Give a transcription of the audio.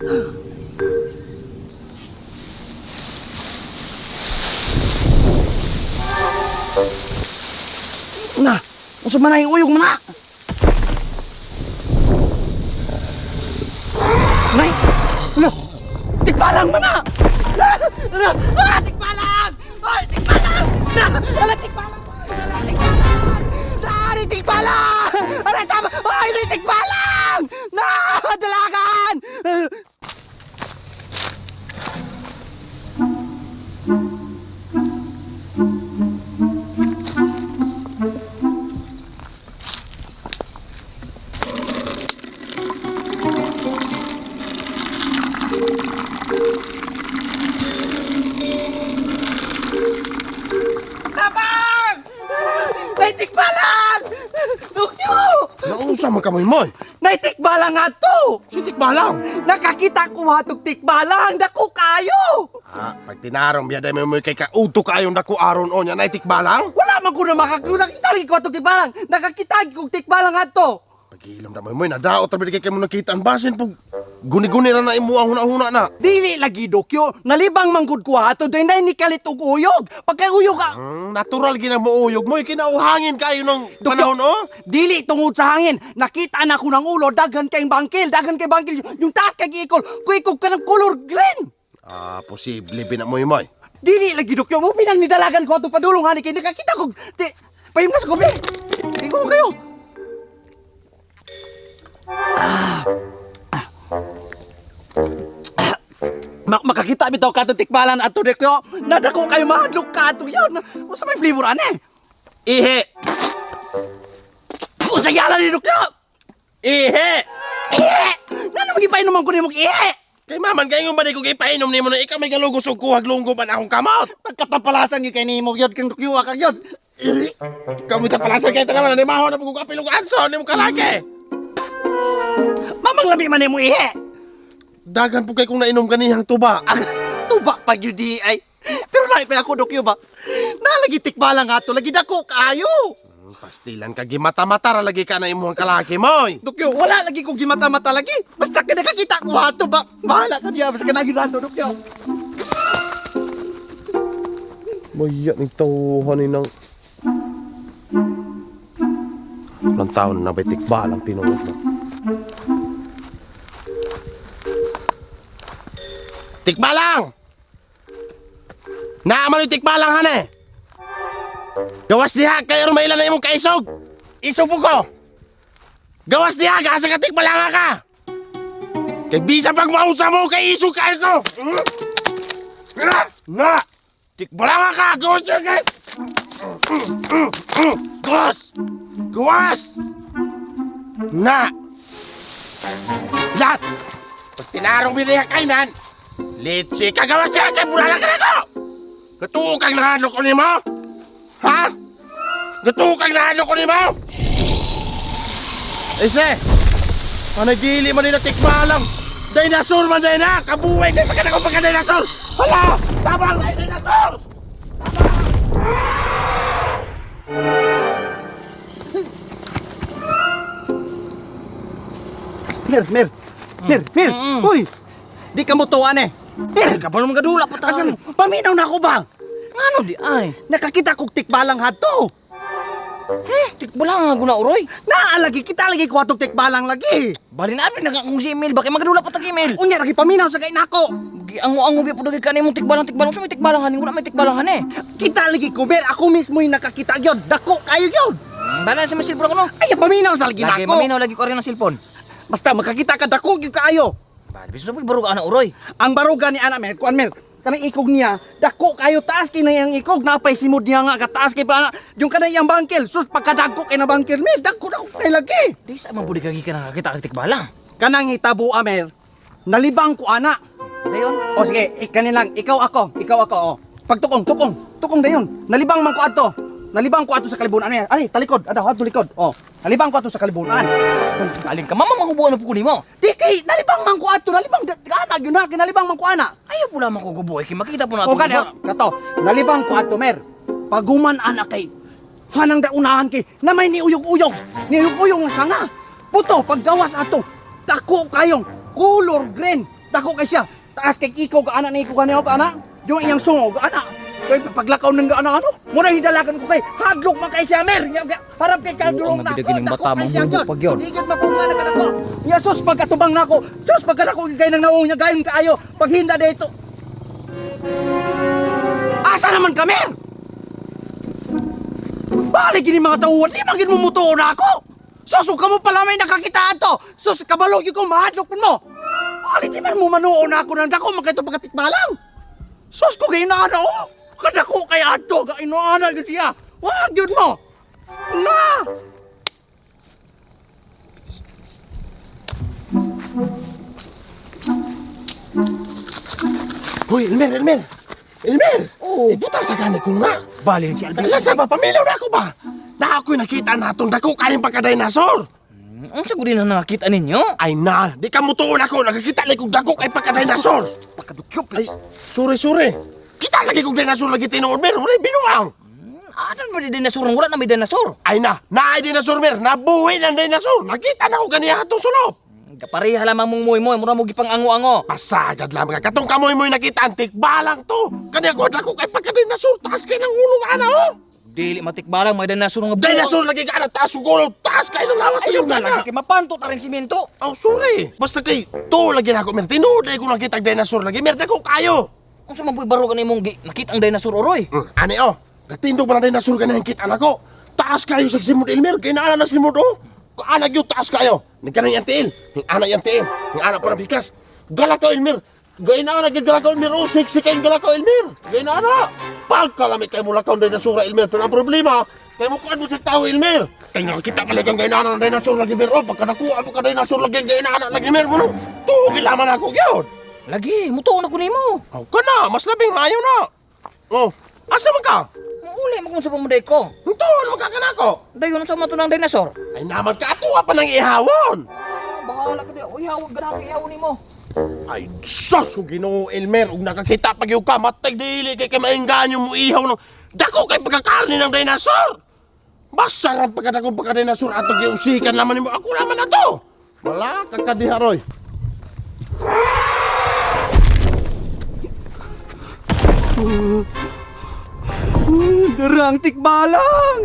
Na, unsa man yung uyog man na? Nay, ano? Tikbalang man na! Tikbalang! Ay, tikbalang! Ala, tikbalang! Ala, tikbalang! Dari, tikbalang! Ala, tama! Ay, tikbalang! Na, dalagan! Tabang! Naitikbalang! Dukyo! Naunsa man kamoy mo? Naitikbalang nga to! Si tikbalang. Nakakita ko hatog tikbalang! Dako kayo! Ha, pag tinarong biya dahil mo kay kauto kayong dako aron o niya na tikbalang. Wala man ko na nakakita lagi ko hatog tikbalang! Nakakita ko tikbalang nga to! Pagilam na mo nadaot tabi kay mo nakita ang basin pug guni-guni ra na imo ang huna-huna na. Dili lagi dokyo! Nalibang manggod ko hatog doon na nikalit og uyog! Pagka uyog ka! Natural gina mo uyog mo kinauhangin kayo ng panahon o. Dili tungod sa hangin! Nakita na ko ng ulo, daghan kayong bangkil! Daghan kay bangkil! Yung taas kay giikol! Kuikog ka ng color green! Ah, posible bina mo moy. Dili lagi dokyo mo pinang nidalagan ko atong padulong hani kay nakakita ko pahimnas ko be. Ikaw kayo. Makakita bitaw ka atong tikbalan ato dokyo. Nadako kayo mahadlok ka ato yon. Usa may flavor ane? Ihi. Usa yala ni dokyo. Ihi. Ihi! Ngano magipainom ko nimo ihi? Kay maman kayo ba ko kay painom nimo na ikaw may galugos og kuhag lunggo man akong kamot. Pagkatapalasan ni kay nimo gyud kang dokyo ka gyud. Kamu ta palasan kay tanan ni mahon na pug apil og anso nimo kalaki. Mamang lami man nimo ihi. Dagan po kay kung nainom kanihang tuba. Tuba pa gyud di ay. Pero lahi pa ako dokyo ba? Nalagi tikbalang ato lagi dako kayo. Pastilan ka gimata-mata ra lagi ka na imong kalaki moy. Dokyo, wala lagi ko gimata-mata lagi. Basta ka nakakita ko hato ba? Bahala ka diya, basta ka nagirato, Dokyo. Maya ni tawhan ni nang ilang taon na bay tikbalang tinuod mo. Tikbalang! Naaman yung tikbalang hane! Gawas diha kayo rumailan na imong kaisog! Isog po ko! Gawas diha gasa ka tikbalanga ka! Kay bisa pag mausa mo kay isog ka ito! Na! Tikbalanga ka! Gawas diha kay! Gawas! Gawas! Na! Lat! Pag tinarong biniha kainan, litsi ka gawas diha kay bulala ka na ko! Katuo kang nahadlok ko ni mo! Ha? Gatukang na ano ko ni mo? Ese! Panagili man nila tikbalang! Dinosaur man din na! Kabuhay kayo pagkana ko pagka-dinosaur! Hala! Tabang na dinosaur! Mir! Uy! Di ka mo tuwan eh! Mir! Kapag naman kadula pa tayo. Paminaw na ako ba? Ano di ay? Nakakita kong tikbalang hato! Tikbalang nga guna uroy. Naalagi kita lagi ko atong tikbalang lagi! Bali na apin kung si Emil. Bakit magadula pa tag Emil? Unya lagi paminaw sa kain ako! Ango-ango biya po dagay ka na imong tikbalang. So may tikbalangan. Wala may tikbalangan eh. Kita lagi ko, Mir! Ako mismo yung nakakita yun! Dako kayo yun! Bala sa may silpon ako no? Ay, paminaw sa lagi na Lagi ako! maminaw lagi ko rin ng silpon. Basta makakita ka dako yung kaayo! Bali, biso sa baruga na uroy. Ang baruga ni Ana Mer, kuan Mer, kanang ikog niya, dako kayo taas kay na yang ikog, napay simod niya nga kataas kay pa yung kanang yang bangkel. Sus pagkadagko kay na bangkel Mer, dako kay lagi. Di sa mga budi kagi ka nakakita kag tikbalang. Kanang hitabo Mer, nalibang ko ana. Dayon. O sige, kanilang ikaw ako, oh. Tukong dayon. Nalibang man ko adto. Nalibang ko ato sa kalibunan niya. Ay, talikod, ato likod. Oh, nalibang ko ato sa kalibunan. Alin ka mama mahubuan na po kunin mo. Di kay nalibang man ko ato, nalibang ana gyud na, kinalibang man ko ana. Ayaw po lamang ko gubuhay. Kaya makita po O natin. kani, kato, nalibang ko ato Mer. Paguman ana kay hanang daunahan kay na may niuyog-uyog. Niuyog-uyog nga sanga. Puto paggawas ato. Dako kayong color green. Dako kay siya. Taas kay ikog ana ni ikog kaniya ana. Yung iyang sungog ana. Kay paglakaw ng ana ano. Mura hidalakan ko kay hadlok man kay siya mer. Harap kay kadulong ang na nabidagin ng bata, mamulog pag yun. Digid mapunga na kadako. Ya sus pagkatubang nako. Sus pagkadako kay nang naong niya gayon kaayo. Paghinda dito. Asa naman kami? Balik gini mga tawad, di magin mo mutuo na ako. Sus, ka mo pala may nakakita ato. Sus, kabalog yung kong mahadlok mo. Balik di man mo manuo na ako ng dako, magkaito pagkatikbalang. Sus, ko kayo na ano, kadako kaya ato, kayo na ano, siya. Wag yun mo. Na! Hoy, Elmer! Oo. Ibuta sa gani ko nga! Bali si Alvin. Lasa ba, pamilaw na ako ba? Na ako'y nakita natong dako kayong pagka-dinosaur! Ang sagot din na nakita ninyo? Ay na, di ka mutuon ako, nakakita lang kong dako kay pagka-dinosaur! Pagkadukyop. Ay, sorry. Kita lagi kong dinosaur lagi tinuod, Mer, wala binuang! Ano ba di dinosaur? Wala na may dinosaur. Ay na dinosaur, Mer, nabuhay ng dinosaur! Nakita na ko ganiya itong sulop! Kapareha lamang mong muy-muy, mura mo gipang ango-ango. Pasagad lang mga katong kamoy-moy nakita, antik balang to! Kaniya ko dako kay pagka-dinosaur, taas kay ng ulo nga na, oh! Dili matikbalang may dinosaur nga buo. Dinosaur lagi ka na, taas yung ulo, taas kayo ng lawas Ayaw ayun na na lagi kay mapanto taring simento. Oh, sorry. Basta kay, to lagi na ako, Mer. Tinuod na ko nakita ang dinosaur lagi. Mer, dako kayo. Ang sa mabuy baro ka nimong nakita ang dinosaur oroy. Ani, oh. Katindog ba na dinosaur ka na hingkit, anak ko? Taas kayo sa simod, Elmer. Kaya naana na simod, oh. Anak yun, taas kayo. Nagkanang yung tiil. Yung anak yung tiil. Yung anak para bikas. Gala ka, Elmer. Gaya na anak yung gala ka, Elmer. Oh, sexy kayo gala ka, Elmer. Gaya na anak. Pagkalamit kayo mula ka ang dinosaur, Elmer. Pero ang problema, kaya mo kuhan mo sa tao, Elmer. Kaya kita talagang gaya na anak ng dinosaur lagi, Elmer. Oh, pagka nakuha mo ka dinosaur lagi, gaya na anak lagi, Elmer. Ano? Tuhugin lamang ako, yun. Lagi, mutuon ako nimo. Oh, ka na, mas labing maayo na. Oh, asa man ka? Uli mo kung sa pamuday ko. Tuon mo ka ko. Dayon sa mato ng dinosaur. Ay naman ka, atuwa pa ng ihawon. Bahala ka diya. Uy, hawag ganang ihawon nimo. Ay, sus, kung Ginoo Elmer, kung nakakita pag yung ka, matay dili kay kamaingan yung mo ihaw ng dako kay pagkakarni ng dinosaur. Basta rin pagkadakong pagka-dinosaur at giusikan naman mo. Ako naman na to. Wala, kakadiharoy. Darang tikbalang.